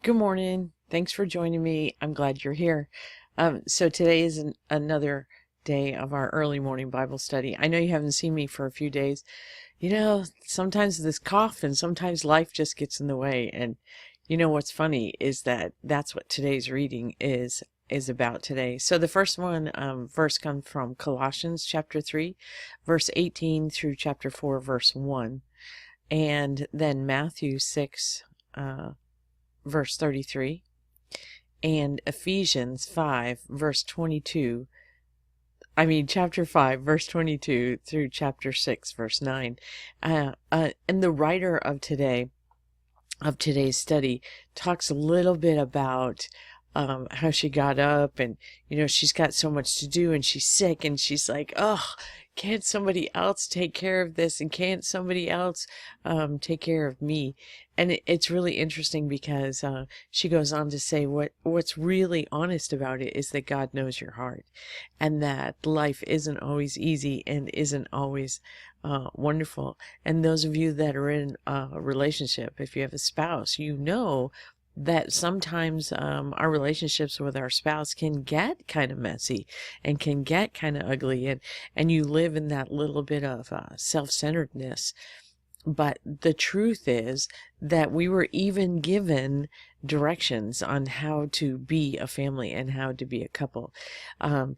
Good morning. Thanks for joining me. I'm glad you're here. So today is another day of our early morning Bible study. I know you haven't seen me for a few days. Sometimes this cough and sometimes life just gets in the way. And what's funny is that that's what today's reading is about today. So the first verse comes from Colossians chapter 3, verse 18 through chapter 4, verse 1. And then Matthew 6, verse 33, and Ephesians 5, verse 22. Chapter 5, verse 22 through chapter 6, verse 9. And the writer of today's study talks a little bit about how she got up, and she's got so much to do, and she's sick, and she's like, oh, can't somebody else take care of this, and can't somebody else take care of me? And it's really interesting because she goes on to say what's really honest about it is that God knows your heart, and that life isn't always easy and isn't always wonderful. And those of you that are in a relationship, if you have a spouse, that sometimes our relationships with our spouse can get kind of messy and can get kind of ugly, and you live in that little bit of self-centeredness. But the truth is that we were even given directions on how to be a family and how to be a couple. And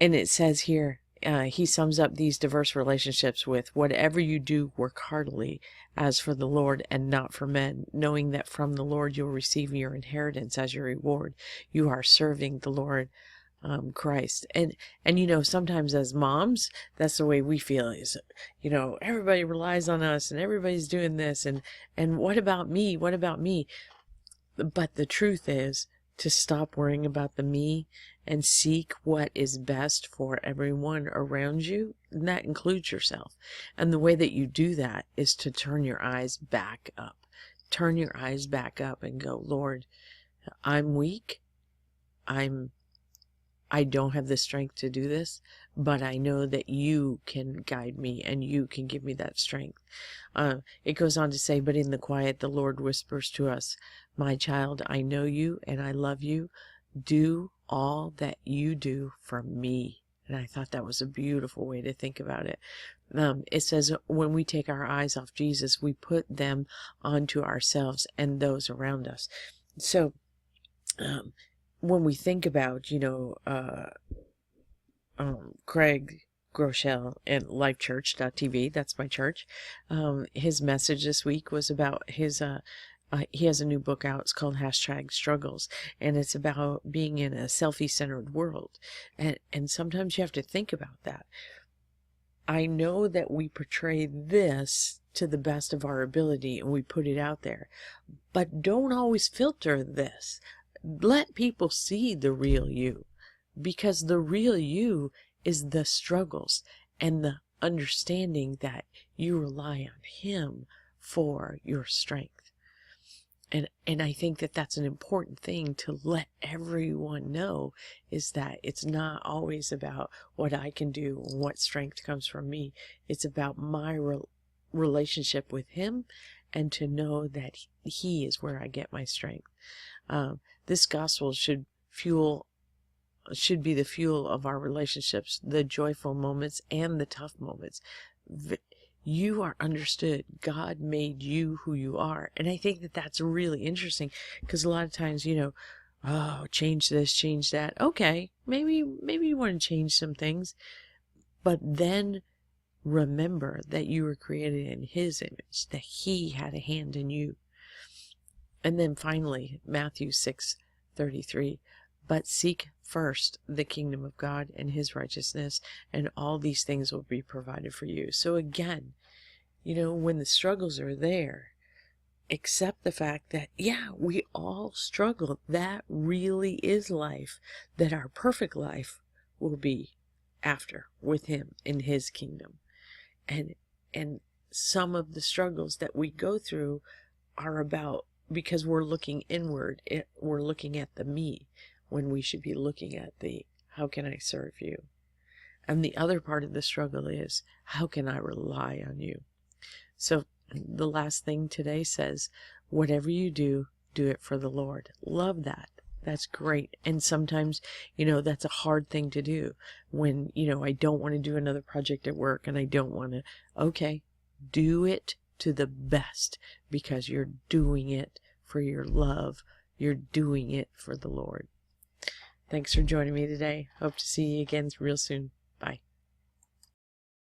it says here, he sums up these diverse relationships with, whatever you do, work heartily as for the Lord and not for men, knowing that from the Lord you'll receive your inheritance as your reward. You are serving the Lord Christ. And sometimes as moms, that's the way we feel is, everybody relies on us and everybody's doing this, and what about me? What about me? But the truth is to stop worrying about the me and seek what is best for everyone around you, and that includes yourself. And the way that you do that is to turn your eyes back up. Turn your eyes back up and go, Lord, I'm weak. I don't have the strength to do this, but I know that you can guide me and you can give me that strength. It goes on to say, but in the quiet, the Lord whispers to us, my child, I know you and I love you. Do all that you do for me. And I thought that was a beautiful way to think about it. It says when we take our eyes off Jesus, we put them onto ourselves and those around us. So, when we think about, Craig Groeschel and LifeChurch.tv, that's my church, his message this week was about his, he has a new book out. It's called #Struggles, and it's about being in a selfie-centered world. And sometimes you have to think about that. I know that we portray this to the best of our ability and we put it out there, but don't always filter this. Let people see the real you, because the real you is the struggles and the understanding that you rely on him for your strength. And I think that that's an important thing to let everyone know, is that it's not always about what I can do and what strength comes from me. It's about my relationship with him, and to know that he is where I get my strength. This gospel should be the fuel of our relationships, the joyful moments and the tough moments. You are understood. God made you who you are. And I think that that's really interesting, because a lot of times, oh, change this, change that. Okay, maybe you want to change some things, but then remember that you were created in his image, that he had a hand in you. And then finally, Matthew 6:33, but seek first the kingdom of God and his righteousness, and all these things will be provided for you. So again, when the struggles are there, accept the fact that, yeah, we all struggle. That really is life, that our perfect life will be after, with him in his kingdom. And some of the struggles that we go through are about, because we're looking inward, we're looking at the me, when we should be looking at the, how can I serve you? And the other part of the struggle is, how can I rely on you? So the last thing today says, whatever you do, do it for the Lord. Love that. That's great. And sometimes, that's a hard thing to do when, I don't want to do another project at work and I don't want to. Okay, do it to the best because you're doing it for your love. You're doing it for the Lord. Thanks for joining me today. Hope to see you again real soon. Bye.